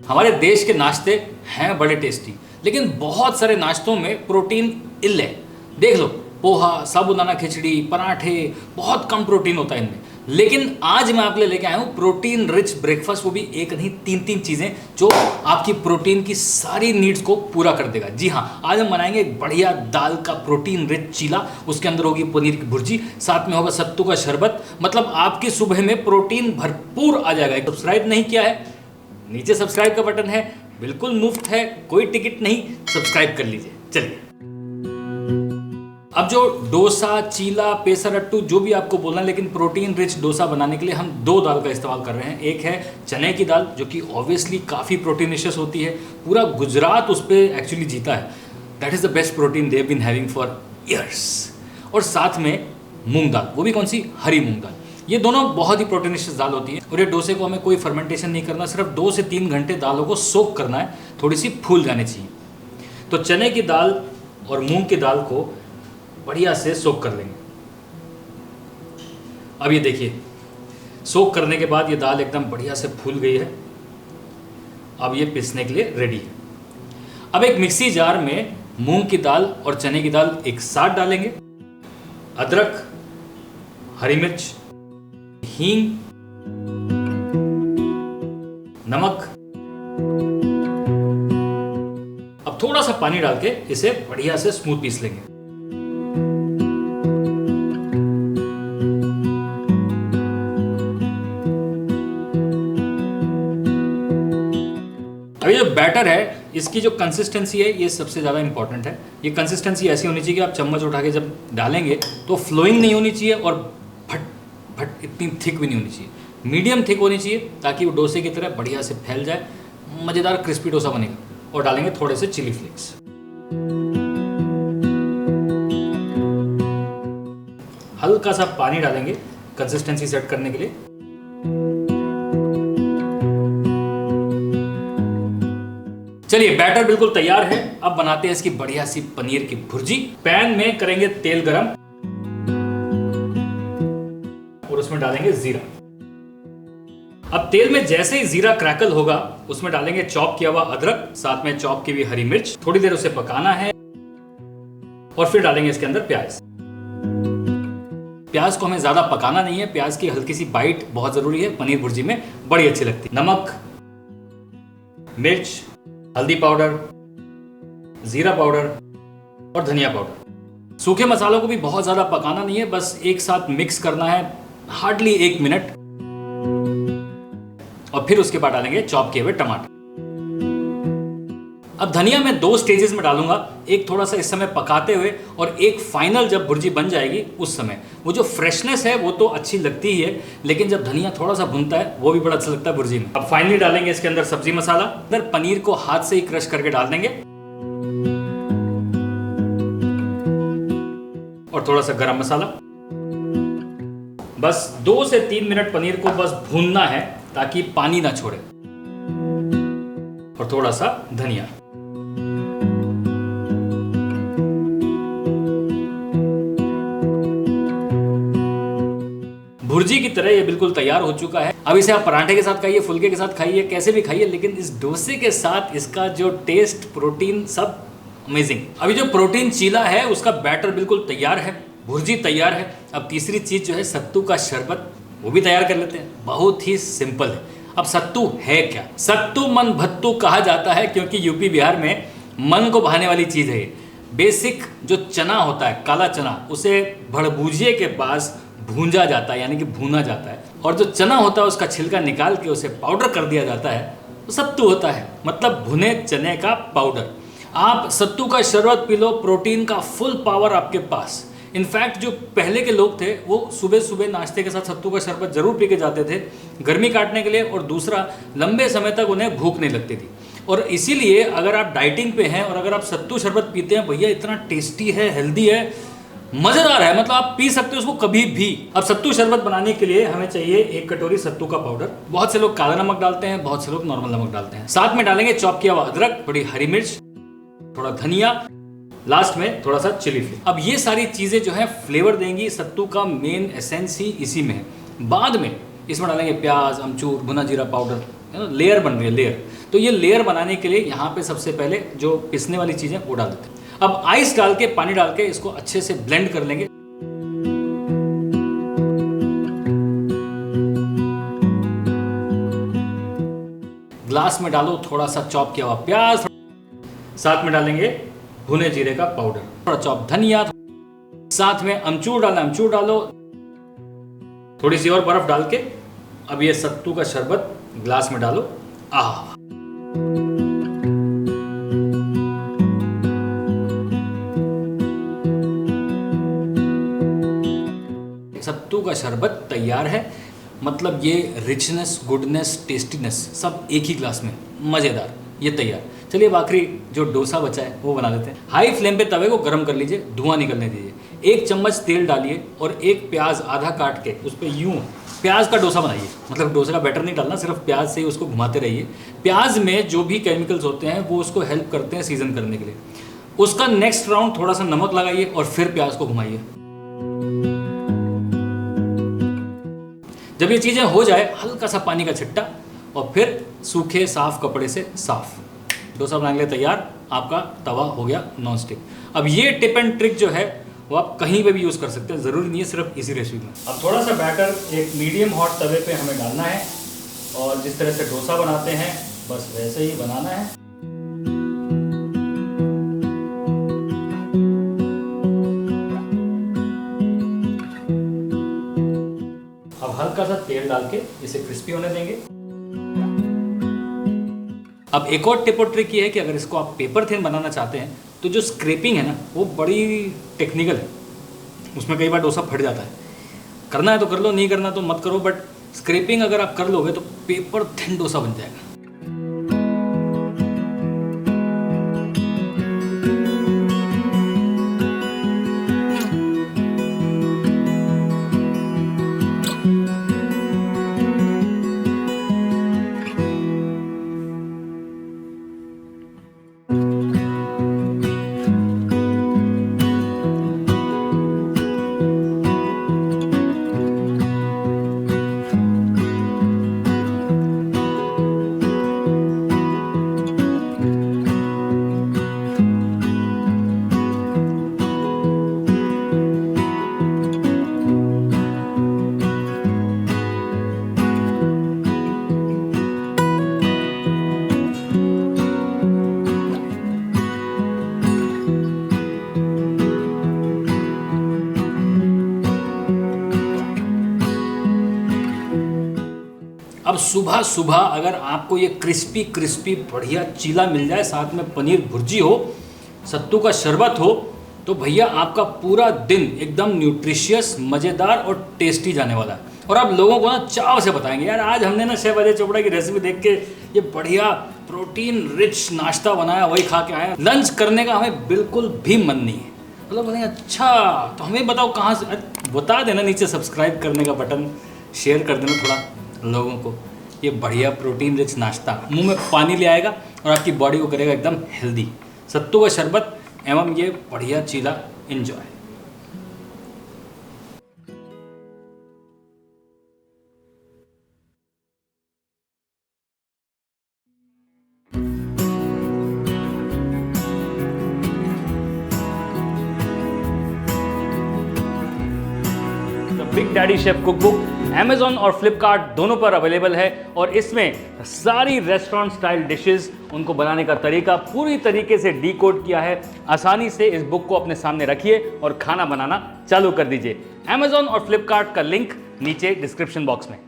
हमारे देश के नाश्ते हैं बड़े टेस्टी, लेकिन बहुत सारे नाश्तों में प्रोटीन इल है। देख लो, पोहा, साबूदाना खिचड़ी, पराठे, बहुत कम प्रोटीन होता है इनमें। लेकिन आज मैं आपके लिए लेके आया हूँ प्रोटीन रिच ब्रेकफास्ट, वो भी एक नहीं तीन चीज़ें जो आपकी प्रोटीन की सारी नीड्स को पूरा कर देगा। जी हाँ, आज हम बनाएंगे एक बढ़िया दाल का प्रोटीन रिच चीला। उसके अंदर होगी पनीर की भुर्जी, साथ में होगा सत्तू का शरबत। मतलब आपकी सुबह में प्रोटीन भरपूर आ जाएगा। सब्सक्राइब नहीं किया है, नीचे सब्सक्राइब का बटन है, बिल्कुल मुफ्त है, कोई टिकट नहीं, सब्सक्राइब कर लीजिए। चलिए, अब जो डोसा, चीला, पेसरट्टू, जो भी आपको बोलना है, लेकिन प्रोटीन रिच डोसा बनाने के लिए हम दो दाल का इस्तेमाल कर रहे हैं। एक है चने की दाल, जो कि ऑब्वियसली काफ़ी प्रोटीनिशियस होती है, पूरा गुजरात उस पर एक्चुअली जीता है। That is the best protein they been having for years. और साथ में मूंग दाल, वो भी कौन सी, हरी मूंग दाल। ये दोनों बहुत ही प्रोटीनिशियस दाल होती है। और ये डोसे को हमें कोई फर्मेंटेशन नहीं करना, सिर्फ 2 से 3 घंटे दालों को सोक करना है, थोड़ी सी फूल जानी चाहिए। तो चने की दाल और मूंग की दाल को बढ़िया से सोक कर लेंगे। अब ये देखिए, सोक करने के बाद ये दाल एकदम बढ़िया से फूल गई है। अब ये पीसने के लिए रेडी है। अब एक मिक्सी जार में मूंग की दाल और चने की दाल एक साथ डालेंगे। अदरक, हरी मिर्च, हींग, नमक। अब थोड़ा सा पानी डाल के इसे बढ़िया से स्मूथ पीस लेंगे। अब ये जो बैटर है, इसकी जो कंसिस्टेंसी है, ये सबसे ज़्यादा इंपॉर्टेंट है। ये कंसिस्टेंसी ऐसी होनी चाहिए कि आप चम्मच उठा के जब डालेंगे तो फ्लोइंग नहीं होनी चाहिए और फट फट इतनी थिक भी नहीं होनी चाहिए, मीडियम थिक होनी चाहिए, ताकि वो डोसे की तरह बढ़िया से फैल जाए, मज़ेदार क्रिस्पी डोसा बनेगा। और डालेंगे थोड़े से चिली फ्लेक्स। हल्का सा पानी डालेंगे कंसिस्टेंसी सेट करने के लिए। चलिए, बैटर बिल्कुल तैयार है। अब बनाते हैं इसकी बढ़िया सी पनीर की भुर्जी। पैन में करेंगे तेल गरम और उसमें डालेंगे जीरा। अब तेल में जैसे ही जीरा क्रैकल होगा, उसमें डालेंगे चॉप किया हुआ अदरक, साथ में चॉप की हुई हरी मिर्च। थोड़ी देर उसे पकाना है और फिर डालेंगे इसके अंदर प्याज। प्याज को हमें ज्यादा पकाना नहीं है, प्याज की हल्की सी बाइट बहुत जरूरी है, पनीर भुर्जी में बड़ी अच्छी लगती है। नमक, मिर्च, हल्दी पाउडर, जीरा पाउडर और धनिया पाउडर। सूखे मसालों को भी बहुत ज्यादा पकाना नहीं है, बस एक साथ मिक्स करना है हार्डली 1 मिनट। और फिर उसके बाद डालेंगे चॉप किए हुए टमाटर। अब धनिया मैं 2 स्टेजेस में डालूंगा, एक थोड़ा सा इस समय पकाते हुए और एक फाइनल जब भुर्जी बन जाएगी उस समय। वो जो फ्रेशनेस है वो तो अच्छी लगती ही है, लेकिन जब धनिया थोड़ा सा भुनता है वो भी बड़ा अच्छा लगता है भुर्जी में। अब फाइनली डालेंगे इसके अंदर सब्जी मसाला। अंदर पनीर को हाथ से ही क्रश करके डाल देंगे और थोड़ा सा गरम मसाला। बस 2 से 3 मिनट पनीर को बस भूनना है ताकि पानी ना छोड़े। और थोड़ा सा धनिया। भुर्जी की तरह ये बिल्कुल तैयार हो चुका है। अब इसे आप पराठे के साथ खाइए, फुलके के साथ खाइए, कैसे भी खाइए, लेकिन इस डोसे के साथ इसका जो टेस्ट, प्रोटीन, सब अमेजिंग। अभी जो प्रोटीन चीला है उसका बैटर बिल्कुल तैयार है, भुर्जी तैयार है। अब तीसरी चीज जो है सत्तू का शरबत, वो भी तैयार कर लेते हैं। बहुत ही सिंपल है। अब सत्तू है क्या? सत्तू मन भत्तू कहा जाता है क्योंकि यूपी बिहार में मन को भाने वाली चीज है। बेसिक जो चना होता है, काला चना, उसे भड़भुजिये के पास भूंजा जाता है, यानी कि भूना जाता है। और जो चना होता है उसका छिलका निकाल के उसे पाउडर कर दिया जाता है, तो सत्तू होता है, मतलब भुने चने का पाउडर। आप सत्तू का शरबत पी लो, प्रोटीन का फुल पावर आपके पास। इनफैक्ट जो पहले के लोग थे वो सुबह सुबह नाश्ते के साथ सत्तू का शरबत जरूर पी के जाते थे, गर्मी काटने के लिए, और दूसरा लंबे समय तक उन्हें भूख नहीं लगती थी। और इसीलिए अगर आप डाइटिंग पे हैं और अगर आप सत्तू शरबत पीते हैं, भैया इतना टेस्टी है, हेल्दी है, मज़ेदार है, मतलब आप पी सकते हो उसको कभी भी। अब सत्तू शरबत बनाने के लिए हमें चाहिए 1 कटोरी सत्तू का पाउडर। बहुत से लोग काला नमक डालते हैं, बहुत से लोग नॉर्मल नमक डालते हैं। साथ में डालेंगे चॉप किया हुआ अदरक, थोड़ी हरी मिर्च, थोड़ा धनिया, लास्ट में थोड़ा सा चिली फ्लेक्स। अब ये सारी चीज़ें जो है फ्लेवर देंगी, सत्तू का मेन एसेंस ही इसी में है। बाद में इसमें डालेंगे प्याज, अमचूर, भुना जीरा पाउडर, लेयर बन रही है, लेयर। तो ये लेयर बनाने के लिए यहाँ पे सबसे पहले जो पिसने वाली चीज़ें वो डाल देते हैं। अब आइस डाल के, पानी डाल के इसको अच्छे से ब्लेंड कर लेंगे। ग्लास में डालो थोड़ा सा चॉप किया हुआ प्याज, साथ में डालेंगे भुने जीरे का पाउडर, थोड़ा चॉप धनिया, साथ में अमचूर डालना, अमचूर डालो, थोड़ी सी और बर्फ डाल के अब ये सत्तू का शरबत ग्लास में डालो। आह, सत्तू का शरबत तैयार है। मतलब ये रिचनेस, गुडनेस, टेस्टीनेस सब एक ही ग्लास में, मज़ेदार, ये तैयार। चलिए अब आखिरी जो डोसा बचा है वो बना लेते हैं। हाई फ्लेम पे तवे को गर्म कर लीजिए, धुआं निकलने दीजिए। 1 चम्मच तेल डालिए और एक प्याज आधा काट के उस पर यूँ प्याज का डोसा बनाइए। मतलब डोसे का बैटर नहीं डालना, सिर्फ प्याज से ही उसको घुमाते रहिए। प्याज में जो भी केमिकल्स होते हैं वो उसको हेल्प करते हैं सीजन करने के लिए। उसका नेक्स्ट राउंड थोड़ा सा नमक लगाइए और फिर प्याज को घुमाइए। जब ये चीज़ें हो जाए, हल्का सा पानी का छिट्टा और फिर सूखे साफ कपड़े से साफ, डोसा बनाने के लिए तैयार। आपका तवा हो गया नॉन स्टिक। अब ये टिप एंड ट्रिक जो है वो आप कहीं पे भी यूज़ कर सकते हैं, ज़रूरी नहीं है सिर्फ इसी रेसिपी में। अब थोड़ा सा बैटर एक मीडियम हॉट तवे पे हमें डालना है और जिस तरह से डोसा बनाते हैं बस वैसे ही बनाना है। अब हल्का सा तेल डाल के इसे क्रिस्पी होने देंगे। अब एक और टिप और ट्रिक ये है कि अगर इसको आप पेपर थिन बनाना चाहते हैं तो जो स्क्रैपिंग है ना वो बड़ी टेक्निकल है, उसमें कई बार डोसा फट जाता है। करना है तो कर लो, नहीं करना तो मत करो, बट स्क्रैपिंग अगर आप कर लोगे तो पेपर थिन डोसा बन जाएगा। अब सुबह सुबह अगर आपको ये क्रिस्पी क्रिस्पी बढ़िया चीला मिल जाए, साथ में पनीर भुर्जी हो, सत्तू का शरबत हो, तो भैया आपका पूरा दिन एकदम न्यूट्रिशियस, मज़ेदार और टेस्टी जाने वाला है। और आप लोगों को ना चाव से बताएंगे, यार आज हमने ना शेफ अजय चोपड़ा की रेसिपी देख के ये बढ़िया प्रोटीन रिच नाश्ता बनाया, वही खा के आए, लंच करने का हमें बिल्कुल भी मन नहीं है। मतलब बोलेंगे अच्छा तो हमें बताओ कहाँ से, बता देना नीचे सब्सक्राइब करने का बटन, शेयर कर देना थोड़ा लोगों को। ये बढ़िया प्रोटीन रिच नाश्ता मुंह में पानी ले आएगा और आपकी बॉडी को करेगा एकदम हेल्दी। सत्तू का शरबत एवं ये बढ़िया चीला enjoy. Big daddy chef cookbook Amazon और Flipkart दोनों पर अवेलेबल है और इसमें सारी रेस्टोरेंट स्टाइल डिशेस, उनको बनाने का तरीका पूरी तरीके से डीकोड किया है। आसानी से इस बुक को अपने सामने रखिए और खाना बनाना चालू कर दीजिए। Amazon और Flipkart का लिंक नीचे डिस्क्रिप्शन बॉक्स में।